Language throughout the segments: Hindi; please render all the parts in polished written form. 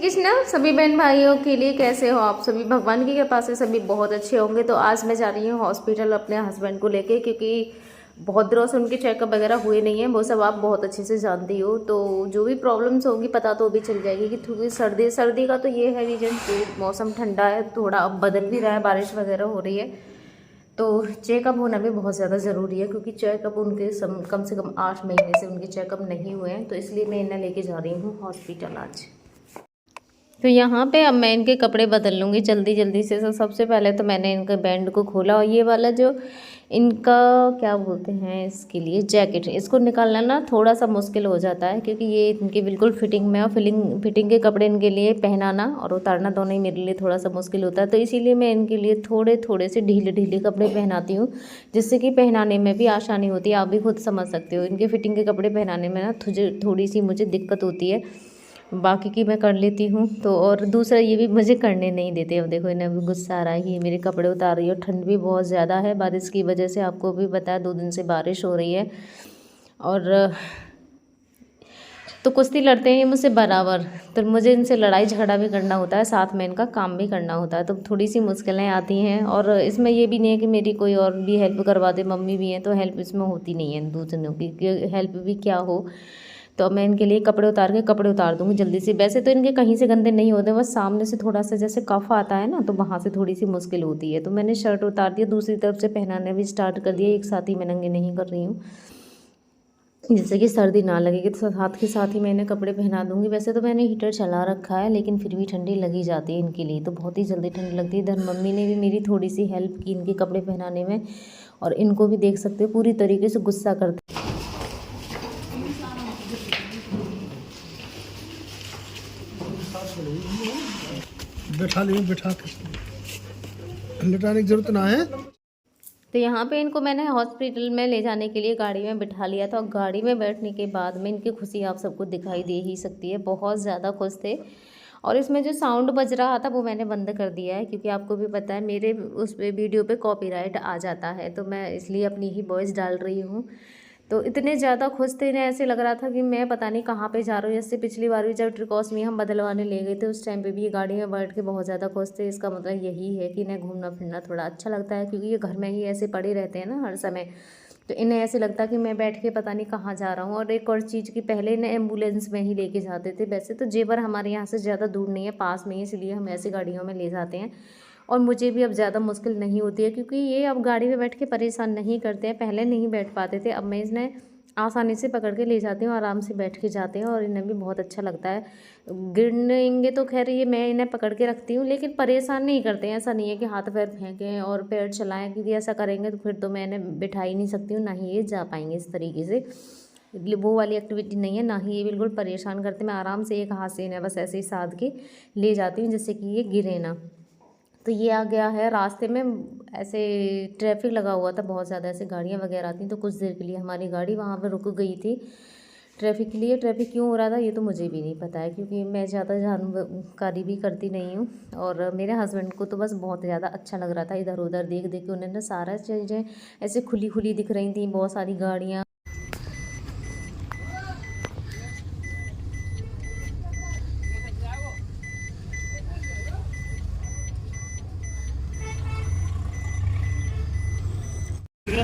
कृष्ण सभी बहन भाइयों के लिए। कैसे हो आप सभी? भगवान की कृपा से सभी बहुत अच्छे होंगे। तो आज मैं जा रही हूँ हॉस्पिटल अपने हस्बैंड को लेके, क्योंकि बहुत दिनों से उनके चेकअप वगैरह हुए नहीं है। वो सब आप बहुत अच्छे से जानती हो, तो जो भी प्रॉब्लम्स होगी पता तो अभी चल जाएगी कि थोड़ी सर्दी का तो ये है रीजन कि मौसम ठंडा है, थोड़ा अब बदल भी रहा है, बारिश वगैरह हो रही है, तो चेकअप होना भी बहुत ज़्यादा ज़रूरी है। क्योंकि चेकअप उनके कम से कम 8 महीने से उनके चेकअप नहीं हुए हैं, तो इसलिए मैं इन्हें लेके जा रही हूँ हॉस्पिटल आज। तो यहाँ पे अब मैं इनके कपड़े बदल लूँगी जल्दी जल्दी से। तो सबसे पहले तो मैंने इनके बैंड को खोला, और ये वाला जो इनका क्या बोलते हैं इसके लिए जैकेट, इसको निकालना ना थोड़ा सा मुश्किल हो जाता है, क्योंकि ये इनकी बिल्कुल फिटिंग में, और फिटिंग के कपड़े इनके लिए पहनाना और उतारना दोनों ही मेरे लिए थोड़ा सा मुश्किल होता है। तो इसीलिए मैं इनके लिए थोड़े थोड़े से ढीले ढीले कपड़े पहनाती हूँ, जिससे कि पहनाने में भी आसानी होती है। आप भी खुद समझ सकते हो, इनके फिटिंग के कपड़े पहनाने में ना थोड़ी सी मुझे दिक्कत होती है, बाकी की मैं कर लेती हूँ। तो और दूसरा ये भी मुझे करने नहीं देते। अब देखो इन्हें भी गुस्सा आ रहा है कि मेरे कपड़े उतार रही है। ठंड भी बहुत ज़्यादा है बारिश की वजह से, आपको भी पता है 2 दिन से बारिश हो रही है। और तो कुश्ती लड़ते हैं ये मुझसे बराबर, तो मुझे इनसे लड़ाई झगड़ा भी करना होता है, साथ में इनका काम भी करना होता है, तो थोड़ी सी मुश्किलें आती हैं। और इसमें ये भी नहीं है कि मेरी कोई और भी हेल्प करवा दे, मम्मी भी हैं, तो हेल्प इसमें होती नहीं है दूसरों की हेल्प भी क्या हो। तो मैं इनके लिए कपड़े उतार दूँगी जल्दी से। वैसे तो इनके कहीं से गंदे नहीं होते, बस सामने से थोड़ा सा जैसे कफ आता है ना, तो वहाँ से थोड़ी सी मुश्किल होती है। तो मैंने शर्ट उतार दिया, दूसरी तरफ से पहनाने भी स्टार्ट कर दिया, एक साथ ही मैं नंगे नहीं कर रही हूँ, जिससे कि सर्दी ना लगेगी। तो साथ के साथ ही मैं इन्हें कपड़े पहना दूँगी। वैसे तो मैंने हीटर चला रखा है, लेकिन फिर भी ठंडी लगी जाती है इनके लिए, तो बहुत ही जल्दी ठंड लगती है। इधर मम्मी ने भी मेरी थोड़ी सी हेल्प की इनके कपड़े पहनाने में, और इनको भी देख सकते हो पूरी तरीके से गुस्सा करते। बैठा के लिटाने की जरूरत ना है। तो यहाँ पे इनको मैंने हॉस्पिटल में ले जाने के लिए गाड़ी में बिठा लिया था, और गाड़ी में बैठने के बाद में इनकी खुशी आप सबको दिखाई दे ही सकती है। बहुत ज़्यादा खुश थे, और इसमें जो साउंड बज रहा था वो मैंने बंद कर दिया है, क्योंकि आपको भी पता है मेरे उस पे वीडियो पे कॉपीराइट आ जाता है, तो मैं इसलिए अपनी ही वॉइस डाल रही हूँ। तो इतने ज़्यादा खुश थे, इन्हें ऐसे लग रहा था कि मैं पता नहीं कहाँ पे जा रही हूँ। जैसे पिछली बार भी जब ट्रिकोसमी हम बदलवाने ले गए थे, उस टाइम पे भी ये गाड़ी में बैठ के बहुत ज़्यादा खुश थे। इसका मतलब यही है कि इन्हें घूमना फिरना थोड़ा अच्छा लगता है, क्योंकि ये घर में ही ऐसे पड़े रहते हैं ना हर समय, तो इन्हें ऐसे लगता है कि मैं बैठ के पता नहीं कहाँ जा रहा हूँ। और एक और चीज़ की पहले इन्हें एम्बुलेंस में ही लेके जाते थे। वैसे तो जेवर हमारे यहाँ से ज़्यादा दूर नहीं है, पास में ही, इसलिए हम ऐसी गाड़ियों में ले जाते हैं, और मुझे भी अब ज़्यादा मुश्किल नहीं होती है, क्योंकि ये अब गाड़ी में बैठ के परेशान नहीं करते हैं। पहले नहीं बैठ पाते थे, अब मैं इन्हें आसानी से पकड़ के ले जाती हूँ, आराम से बैठ के जाते हैं, और इन्हें भी बहुत अच्छा लगता है। गिरेंगे तो खैर ये मैं इन्हें पकड़ के रखती हूँ, लेकिन परेशान नहीं करते हैं। ऐसा नहीं है कि हाथ पैर फेंकें और पैर चलाएं, क्योंकि ऐसा करेंगे तो फिर तो मैं इन्हें बिठा ही नहीं सकती हूँ, ना ही ये जा पाएंगे इस तरीके से। वो वाली एक्टिविटी नहीं है, ना ही ये बिल्कुल परेशान करते। मैं आराम से एक हाथ से इन्हें बस ऐसे ही साध के ले जाती हूँ, जिससे कि ये गिरे ना। तो ये आ गया है रास्ते में, ऐसे ट्रैफिक लगा हुआ था, बहुत ज़्यादा ऐसे गाड़ियाँ वगैरह आती, तो कुछ देर के लिए हमारी गाड़ी वहाँ पर रुक गई थी ट्रैफिक के लिए। ट्रैफिक क्यों हो रहा था ये तो मुझे भी नहीं पता है, क्योंकि मैं ज़्यादा जानकारी भी करती नहीं हूँ। और मेरे हस्बैंड को तो बस बहुत ज़्यादा अच्छा लग रहा था, इधर उधर देख देख के उन्हें ना सारा चीज़ें ऐसे खुली खुली दिख रही थी, बहुत सारी गाड़ियाँ।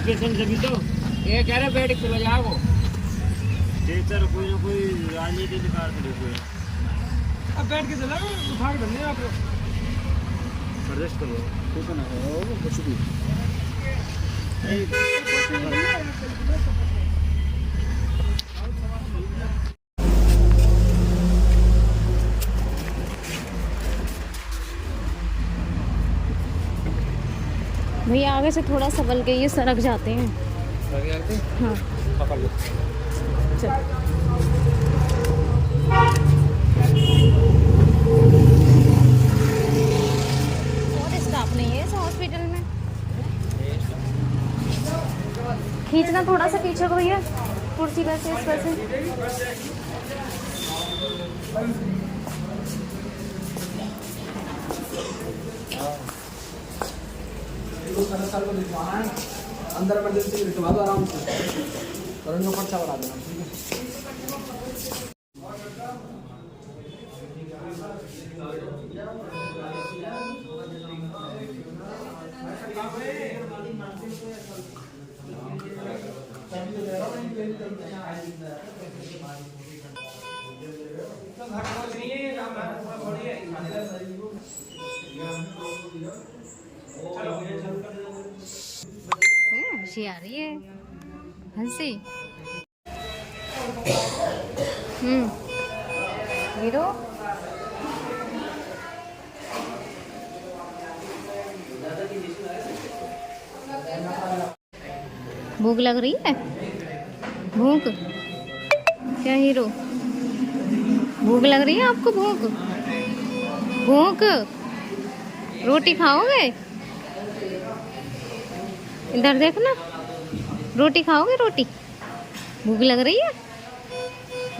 पेशेंट जब तो ये कह रहे बैठ के चलो जाओ टीचर कोई ना कोई राजनीति दिखा रहे कोई अब बैठ के चला उठा के धरने आप एडजस्ट करो कुछ ना हो कुछ भी भैया आगे से थोड़ा सा बल के ये सड़क जाते हैं। हाँ पकड़ लो चल। और स्टाफ नहीं है इस हॉस्पिटल में, खींचना थोड़ा सा पीछे को भैया कुर्सी वैसे इस वैसे। साल को दिखवाना है, अंदर इमरजेंसी लिखवा दो आराम से, और उनको पर्चा बना देना, ठीक है। हंसी आ रही है, हंसी। हीरो भूख लग रही है, भूख क्या हीरो, भूख लग रही है आपको, भूख भूख, रोटी खाओगे, इधर देखना, रोटी खाओगे, रोटी, भूख लग रही है,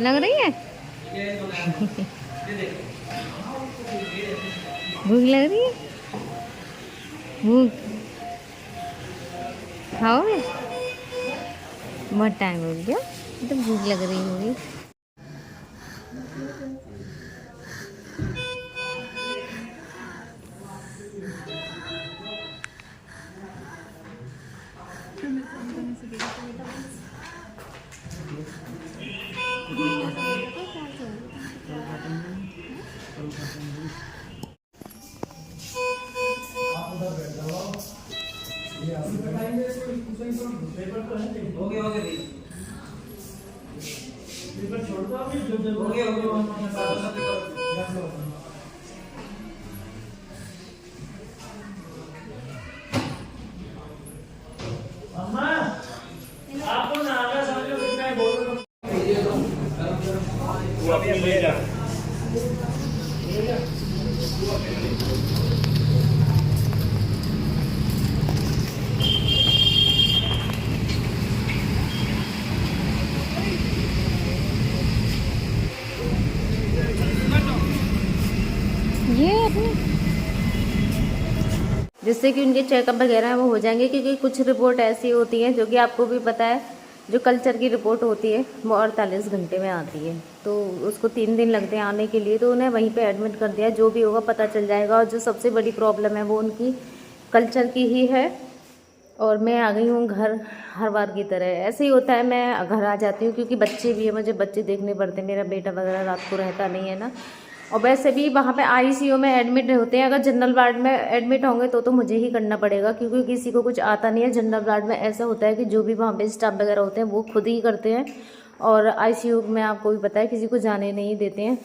लग रही है भूख लग रही है, भूख खाओगे, बहुत टाइम हो गया तो भूख लग रही होगी। जिससे कि उनके चेकअप वगैरह हैं वो हो जाएंगे, क्योंकि कुछ रिपोर्ट ऐसी होती हैं जो कि आपको भी पता है, जो कल्चर की रिपोर्ट होती है वो 48 घंटे में आती है, तो उसको 3 दिन लगते हैं आने के लिए, तो उन्हें वहीं पे एडमिट कर दिया, जो भी होगा पता चल जाएगा। और जो सबसे बड़ी प्रॉब्लम है वो उनकी कल्चर की ही है। और मैं आ गई हूँ घर, हर बार की तरह ऐसे ही होता है, मैं घर आ जाती हूँ क्योंकि बच्चे भी है, मुझे बच्चे देखने पड़ते हैं, मेरा बेटा वगैरह रात को रहता नहीं है ना। और वैसे भी वहाँ पे आईसीयू में एडमिट होते हैं, अगर जनरल वार्ड में एडमिट होंगे तो मुझे ही करना पड़ेगा, क्योंकि किसी को कुछ आता नहीं है। जनरल वार्ड में ऐसा होता है कि जो भी वहाँ पे स्टाफ वगैरह होते हैं वो खुद ही करते हैं, और आईसीयू में आपको भी पता है किसी को जाने नहीं देते हैं,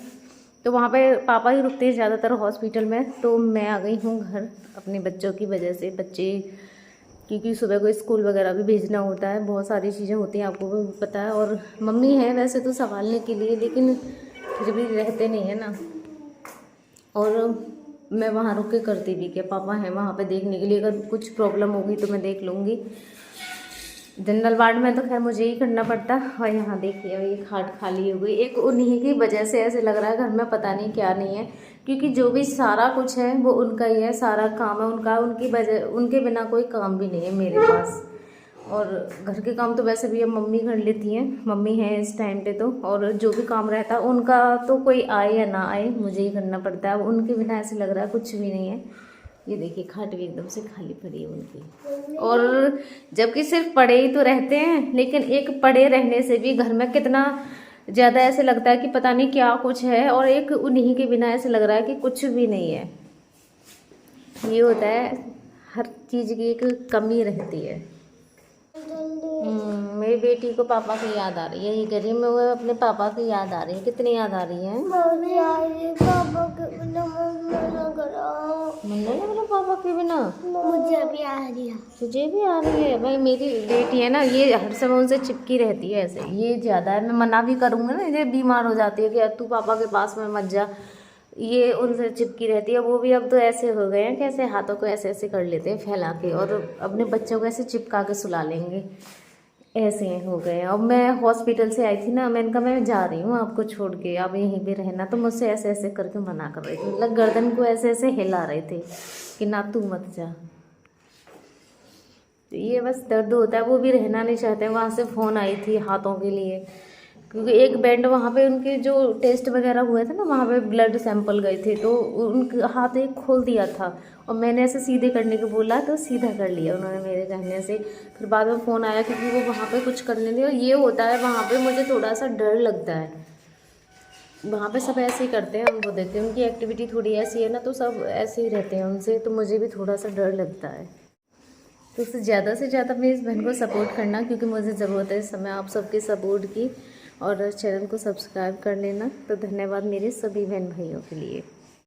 तो वहाँ पे पापा ही रुकते हैं ज़्यादातर हॉस्पिटल में। तो मैं आ गई हूँ घर अपने बच्चों की वजह से, बच्चे क्योंकि सुबह को स्कूल वगैरह भी भेजना होता है, बहुत सारी चीज़ें होती हैं, आपको भी पता है। और मम्मी है वैसे तो संभालने के लिए, लेकिन फिर भी रहते नहीं है ना। और मैं वहाँ रुक के करती भी क्या, पापा हैं वहाँ पे देखने के लिए, अगर कुछ प्रॉब्लम होगी तो मैं देख लूँगी। जनरल वार्ड में तो खैर मुझे ही करना पड़ता। और यहाँ देखिए ये खाट खाली हो गई, एक उन्हीं की वजह से ऐसे लग रहा है घर में पता नहीं क्या नहीं है, क्योंकि जो भी सारा कुछ है वो उनका ही है, सारा काम है उनका, उनकी वजह, उनके बिना कोई काम भी नहीं है मेरे पास। और घर के काम तो वैसे भी अब मम्मी कर लेती हैं, मम्मी है इस टाइम पे तो, और जो भी काम रहता है उनका तो कोई आए या ना आए मुझे ही करना पड़ता है, उनके बिना ऐसे लग रहा है कुछ भी नहीं है। ये देखिए खाट भी एकदम से खाली पड़ी है उनकी, और जबकि सिर्फ पड़े ही तो रहते हैं, लेकिन एक पड़े रहने से भी घर में कितना ज़्यादा ऐसे लगता है कि पता नहीं क्या कुछ है, और एक उन्हीं के बिना ऐसे लग रहा है कि कुछ भी नहीं है। ये होता है, हर चीज़ की एक कमी रहती है। मेरी बेटी को पापा की याद आ रही है, ये कह रही है मैं अपने पापा की याद आ रही है। कितनी याद आ रही है? पापा के बिना मुन्ना लग रहा पापा के बिना, मुझे भी आ रही है, तुझे भी आ रही है। भाई मेरी बेटी है ना, ये हर समय उनसे चिपकी रहती है ऐसे, ये ज़्यादा है, मैं मना भी करूँगा ना ये बीमार हो जाती है कि तू पापा के पास में मत जा, ये उनसे चिपकी रहती है। वो भी अब तो ऐसे हो गए हैं कि ऐसे हाथों को ऐसे ऐसे कर लेते हैं फैला के, और अपने बच्चों को ऐसे चिपका के सुला लेंगे, ऐसे हो गए। अब मैं हॉस्पिटल से आई थी ना, मैंने कहा मैं जा रही हूँ आपको छोड़ के, आप यहीं पे रहना, तो मुझसे ऐसे ऐसे करके मना कर रहे थे, मतलब गर्दन को ऐसे ऐसे हिला रहे थे कि ना तू मत जा। तो ये बस दर्द होता है, वो भी रहना नहीं चाहते। वहाँ से फ़ोन आई थी हाथों के लिए, क्योंकि एक बैंड वहाँ पे उनके जो टेस्ट वगैरह हुए थे ना, वहाँ पे ब्लड सैंपल गए थे, तो उनके हाथ एक खोल दिया था और मैंने ऐसे सीधे करने को बोला तो सीधा कर लिया उन्होंने मेरे कहने से। फिर बाद में फ़ोन आया क्योंकि वो वहाँ पे कुछ करने नहीं, और ये होता है वहाँ पे मुझे थोड़ा सा डर लगता है। वहाँ पे सब ऐसे ही करते हैं, उनको देखते हैं, उनकी एक्टिविटी थोड़ी ऐसी है ना, तो सब ऐसे ही रहते हैं उनसे, तो मुझे भी थोड़ा सा डर लगता है। तो उससे ज़्यादा मेरी इस बहन को सपोर्ट करना, क्योंकि मुझे ज़रूरत है इस समय आप सबके सपोर्ट की, और चैनल को सब्सक्राइब कर लेना। तो धन्यवाद मेरे सभी बहन भाइयों के लिए।